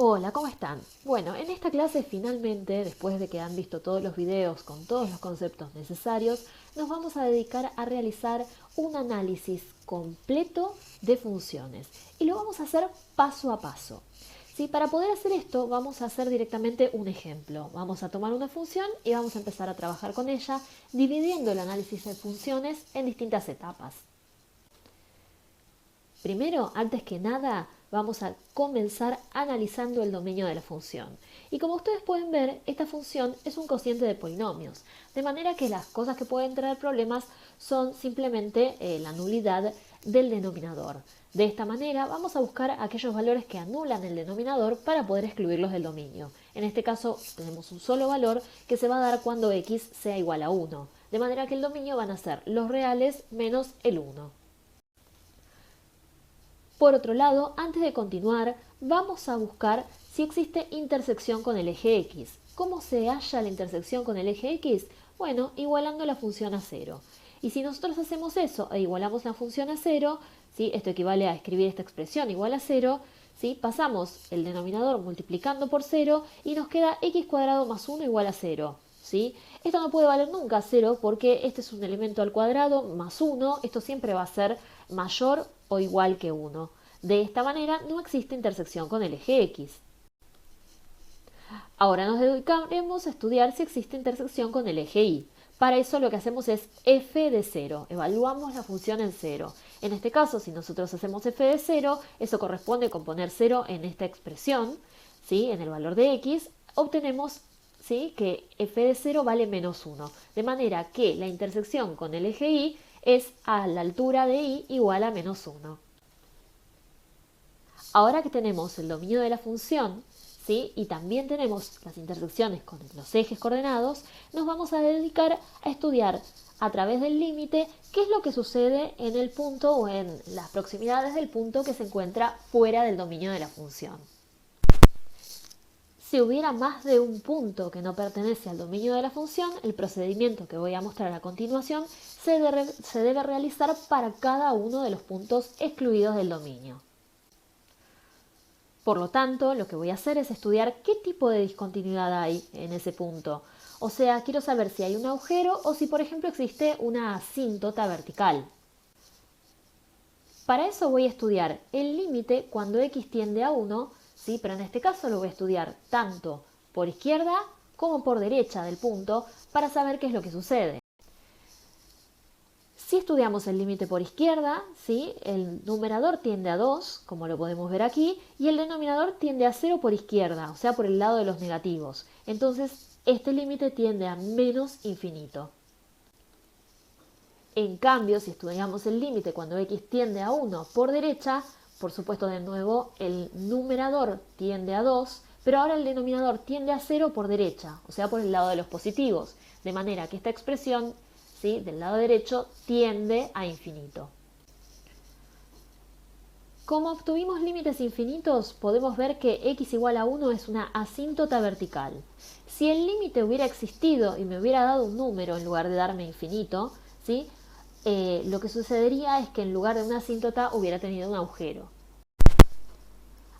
Hola, ¿cómo están? Bueno, en esta clase finalmente, después de que han visto todos los videos con todos los conceptos necesarios, nos vamos a dedicar a realizar un análisis completo de funciones y lo vamos a hacer paso a paso. ¿Sí? Para poder hacer esto vamos a hacer directamente un ejemplo. Vamos a tomar una función y vamos a empezar a trabajar con ella, dividiendo el análisis de funciones en distintas etapas. Primero, antes que nada, vamos a comenzar analizando el dominio de la función. Y como ustedes pueden ver, esta función es un cociente de polinomios, de manera que las cosas que pueden traer problemas son simplemente la nulidad del denominador. De esta manera vamos a buscar aquellos valores que anulan el denominador para poder excluirlos del dominio. En este caso tenemos un solo valor que se va a dar cuando x sea igual a 1, de manera que el dominio van a ser los reales menos el 1. Por otro lado, antes de continuar, vamos a buscar si existe intersección con el eje x. ¿Cómo se halla la intersección con el eje x? Bueno, igualando la función a 0. Y si nosotros hacemos eso e igualamos la función a 0, ¿sí? Esto equivale a escribir esta expresión igual a 0, ¿sí? Pasamos el denominador multiplicando por 0 y nos queda x cuadrado más 1 igual a 0. ¿Sí? Esto no puede valer nunca 0 porque este es un elemento al cuadrado más 1, esto siempre va a ser mayor o igual que 1. De esta manera no existe intersección con el eje x. Ahora nos dedicaremos a estudiar si existe intersección con el eje y. Para eso lo que hacemos es f de 0, evaluamos la función en 0. En este caso, si nosotros hacemos f de 0, eso corresponde con poner 0 en esta expresión, ¿sí? En el valor de x, obtenemos, ¿sí?, que f de 0 vale menos 1, de manera que la intersección con el eje y es a la altura de y igual a menos 1. Ahora que tenemos el dominio de la función, ¿sí?, y también tenemos las intersecciones con los ejes coordenados, nos vamos a dedicar a estudiar a través del límite qué es lo que sucede en el punto o en las proximidades del punto que se encuentra fuera del dominio de la función. Si hubiera más de un punto que no pertenece al dominio de la función, el procedimiento que voy a mostrar a continuación se debe realizar para cada uno de los puntos excluidos del dominio. Por lo tanto, lo que voy a hacer es estudiar qué tipo de discontinuidad hay en ese punto. O sea, quiero saber si hay un agujero o si, por ejemplo, existe una asíntota vertical. Para eso voy a estudiar el límite cuando x tiende a 1, ¿sí? Pero en este caso lo voy a estudiar tanto por izquierda como por derecha del punto para saber qué es lo que sucede. Si estudiamos el límite por izquierda, ¿sí?, el numerador tiende a 2, como lo podemos ver aquí, y el denominador tiende a 0 por izquierda, o sea, por el lado de los negativos. Entonces, este límite tiende a menos infinito. En cambio, si estudiamos el límite cuando x tiende a 1 por derecha, por supuesto, de nuevo, el numerador tiende a 2, pero ahora el denominador tiende a 0 por derecha, o sea, por el lado de los positivos, de manera que esta expresión, ¿sí?, del lado derecho tiende a infinito. Como obtuvimos límites infinitos, podemos ver que x igual a 1 es una asíntota vertical. Si el límite hubiera existido y me hubiera dado un número en lugar de darme infinito, ¿sí?, lo que sucedería es que en lugar de una asíntota hubiera tenido un agujero.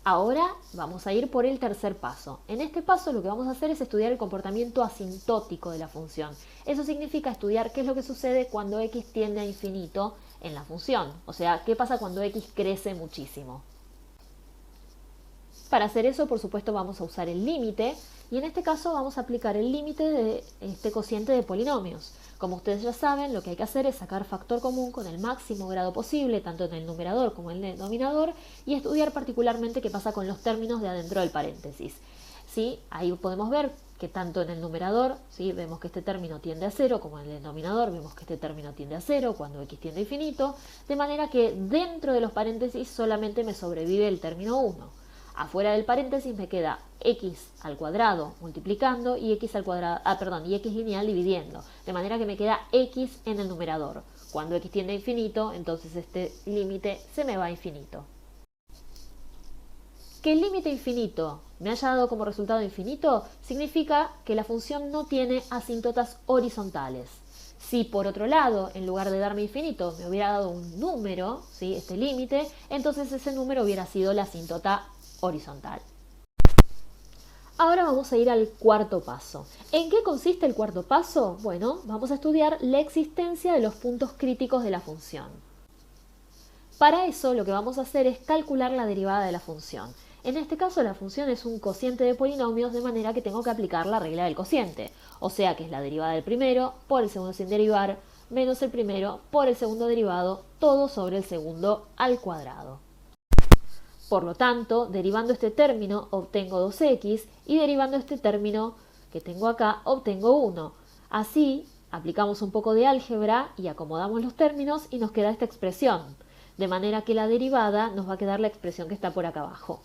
Ahora vamos a ir por el tercer paso. En este paso lo que vamos a hacer es estudiar el comportamiento asintótico de la función. Eso significa estudiar qué es lo que sucede cuando x tiende a infinito en la función. O sea, qué pasa cuando x crece muchísimo. Para hacer eso, por supuesto, vamos a usar el límite y en este caso vamos a aplicar el límite de este cociente de polinomios. Como ustedes ya saben, lo que hay que hacer es sacar factor común con el máximo grado posible, tanto en el numerador como en el denominador, y estudiar particularmente qué pasa con los términos de adentro del paréntesis. ¿Sí? Ahí podemos ver que tanto en el numerador, ¿sí?, vemos que este término tiende a 0, como en el denominador vemos que este término tiende a 0 cuando x tiende a infinito, de manera que dentro de los paréntesis solamente me sobrevive el término 1. Afuera del paréntesis me queda x al cuadrado multiplicando y x al cuadrado, y x lineal dividiendo, de manera que me queda x en el numerador. Cuando x tiende a infinito, entonces este límite se me va a infinito. Que el límite infinito me haya dado como resultado infinito significa que la función no tiene asíntotas horizontales. Si por otro lado, en lugar de darme infinito, me hubiera dado un número, ¿sí?, este límite, entonces ese número hubiera sido la asíntota horizontal. Ahora vamos a ir al cuarto paso. ¿En qué consiste el cuarto paso? Bueno, vamos a estudiar la existencia de los puntos críticos de la función. Para eso lo que vamos a hacer es calcular la derivada de la función. En este caso la función es un cociente de polinomios, de manera que tengo que aplicar la regla del cociente. O sea que es la derivada del primero por el segundo sin derivar menos el primero por el segundo derivado, todo sobre el segundo al cuadrado. Por lo tanto, derivando este término obtengo 2x y derivando este término que tengo acá obtengo 1. Así, aplicamos un poco de álgebra y acomodamos los términos y nos queda esta expresión. De manera que la derivada nos va a quedar la expresión que está por acá abajo.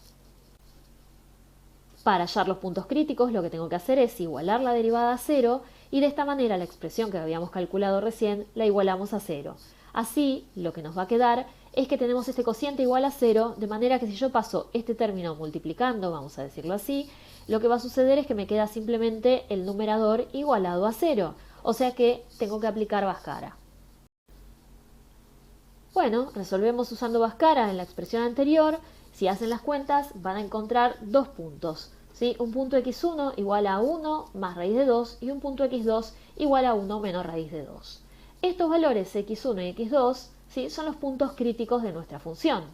Para hallar los puntos críticos lo que tengo que hacer es igualar la derivada a 0 y de esta manera la expresión que habíamos calculado recién la igualamos a 0. Así, lo que nos va a quedar es que tenemos este cociente igual a 0, de manera que si yo paso este término multiplicando, vamos a decirlo así, lo que va a suceder es que me queda simplemente el numerador igualado a 0, o sea que tengo que aplicar Bhaskara. Bueno, resolvemos usando Bhaskara en la expresión anterior. Si hacen las cuentas van a encontrar dos puntos, ¿sí? Un punto x1 igual a 1 más raíz de 2 y un punto x2 igual a 1 menos raíz de 2. Estos valores x1 y x2, ¿sí?, son los puntos críticos de nuestra función.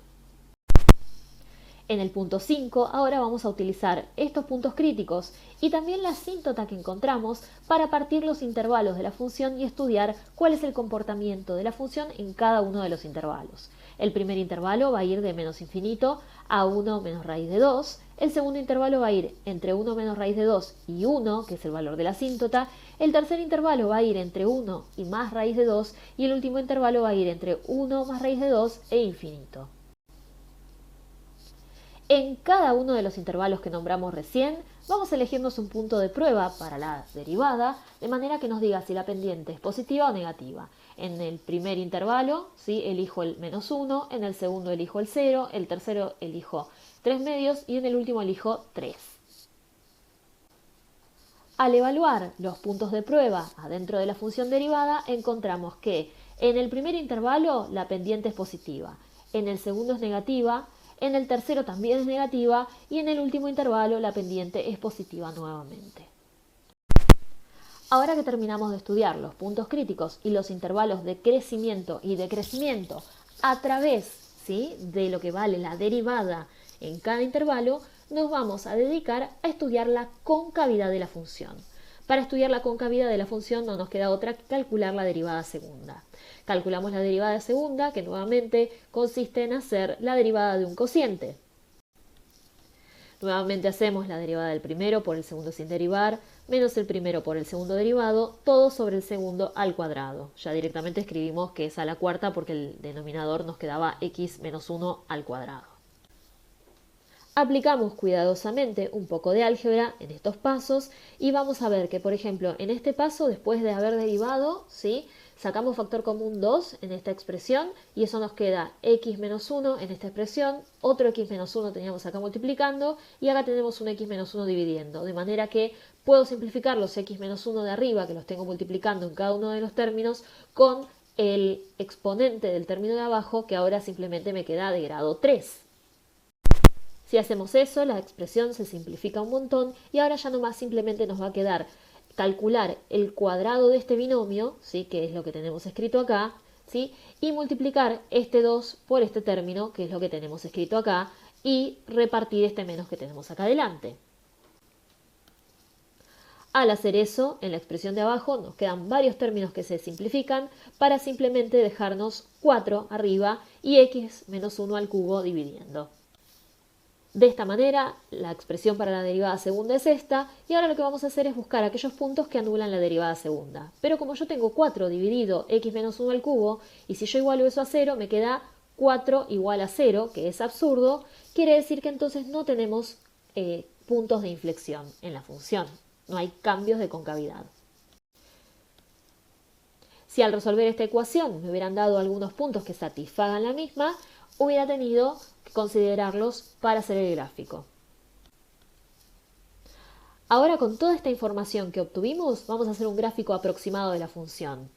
En el punto 5 ahora vamos a utilizar estos puntos críticos y también la asíntota que encontramos para partir los intervalos de la función y estudiar cuál es el comportamiento de la función en cada uno de los intervalos. El primer intervalo va a ir de menos infinito a 1 menos raíz de 2, el segundo intervalo va a ir entre 1 menos raíz de 2 y 1, que es el valor de la asíntota, el tercer intervalo va a ir entre 1 y más raíz de 2 y el último intervalo va a ir entre 1 más raíz de 2 e infinito. En cada uno de los intervalos que nombramos recién, vamos a elegirnos un punto de prueba para la derivada, de manera que nos diga si la pendiente es positiva o negativa. En el primer intervalo, ¿sí?, elijo el menos 1, en el segundo elijo el 0, el tercero elijo 3 medios y en el último elijo 3. Al evaluar los puntos de prueba adentro de la función derivada, encontramos que en el primer intervalo la pendiente es positiva, en el segundo es negativa, en el tercero también es negativa y en el último intervalo la pendiente es positiva nuevamente. Ahora que terminamos de estudiar los puntos críticos y los intervalos de crecimiento y decrecimiento a través, ¿sí?, de lo que vale la derivada en cada intervalo, nos vamos a dedicar a estudiar la concavidad de la función. Para estudiar la concavidad de la función no nos queda otra que calcular la derivada segunda. Calculamos la derivada segunda, que nuevamente consiste en hacer la derivada de un cociente. Nuevamente hacemos la derivada del primero por el segundo sin derivar, menos el primero por el segundo derivado, todo sobre el segundo al cuadrado. Ya directamente escribimos que es a la cuarta porque el denominador nos quedaba x menos 1 al cuadrado. Aplicamos cuidadosamente un poco de álgebra en estos pasos y vamos a ver que, por ejemplo, en este paso, después de haber derivado, ¿sí?, sacamos factor común 2 en esta expresión y eso nos queda x menos 1 en esta expresión, otro x menos 1 teníamos acá multiplicando y acá tenemos un x menos 1 dividiendo, de manera que puedo simplificar los x menos 1 de arriba, que los tengo multiplicando en cada uno de los términos, con el exponente del término de abajo, que ahora simplemente me queda de grado 3. Si hacemos eso, la expresión se simplifica un montón y ahora ya nomás simplemente nos va a quedar calcular el cuadrado de este binomio, ¿sí?, que es lo que tenemos escrito acá, ¿sí?, y multiplicar este 2 por este término, que es lo que tenemos escrito acá, y repartir este menos que tenemos acá adelante. Al hacer eso, en la expresión de abajo nos quedan varios términos que se simplifican para simplemente dejarnos 4 arriba y x menos 1 al cubo dividiendo. De esta manera, la expresión para la derivada segunda es esta, y ahora lo que vamos a hacer es buscar aquellos puntos que anulan la derivada segunda. Pero como yo tengo 4 dividido x menos 1 al cubo, y si yo igualo eso a 0, me queda 4 igual a 0, que es absurdo, quiere decir que entonces no tenemos puntos de inflexión en la función. No hay cambios de concavidad. Si al resolver esta ecuación me hubieran dado algunos puntos que satisfagan la misma, hubiera tenido que considerarlos para hacer el gráfico. Ahora, con toda esta información que obtuvimos, vamos a hacer un gráfico aproximado de la función.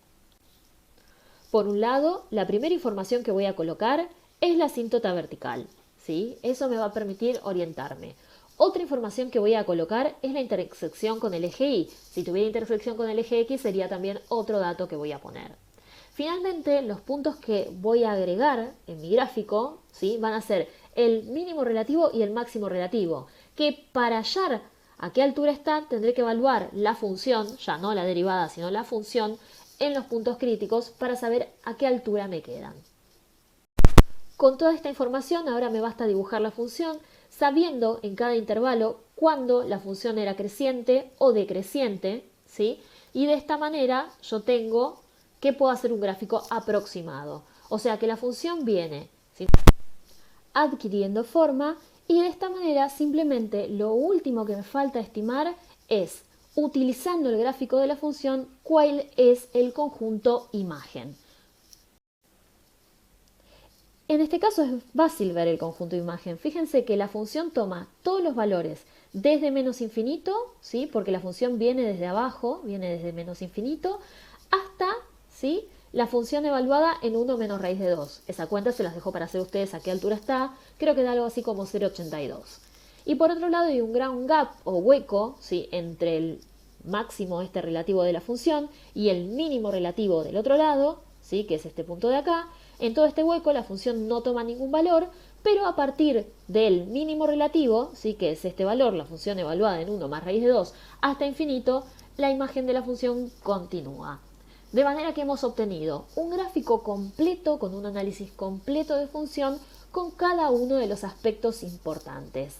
Por un lado, la primera información que voy a colocar es la asíntota vertical, ¿sí? Eso me va a permitir orientarme. Otra información que voy a colocar es la intersección con el eje Y. Si tuviera intersección con el eje X sería también otro dato que voy a poner. Finalmente, los puntos que voy a agregar en mi gráfico, ¿sí?, van a ser el mínimo relativo y el máximo relativo, que para hallar a qué altura está tendré que evaluar la función, ya no la derivada, sino la función, en los puntos críticos para saber a qué altura me quedan. Con toda esta información ahora me basta dibujar la función, sabiendo en cada intervalo cuándo la función era creciente o decreciente, ¿sí? Y de esta manera yo tengo que puedo hacer un gráfico aproximado. O sea que la función viene, ¿sí?, adquiriendo forma, y de esta manera simplemente lo último que me falta estimar es, utilizando el gráfico de la función, cuál es el conjunto imagen. En este caso es fácil ver el conjunto imagen. Fíjense que la función toma todos los valores desde menos infinito, ¿sí?, porque la función viene desde abajo, viene desde menos infinito, hasta, ¿sí?, la función evaluada en 1 menos raíz de 2. Esa cuenta se las dejo para hacer ustedes a qué altura está. Creo que da algo así como 0,82. Y por otro lado hay un ground gap o hueco, ¿sí?, entre el máximo relativo de la función y el mínimo relativo del otro lado, ¿sí?, que es este punto de acá. En todo este hueco la función no toma ningún valor, pero a partir del mínimo relativo, ¿sí?, que es este valor, la función evaluada en 1 más raíz de 2, hasta infinito, la imagen de la función continúa. De manera que hemos obtenido un gráfico completo con un análisis completo de función con cada uno de los aspectos importantes.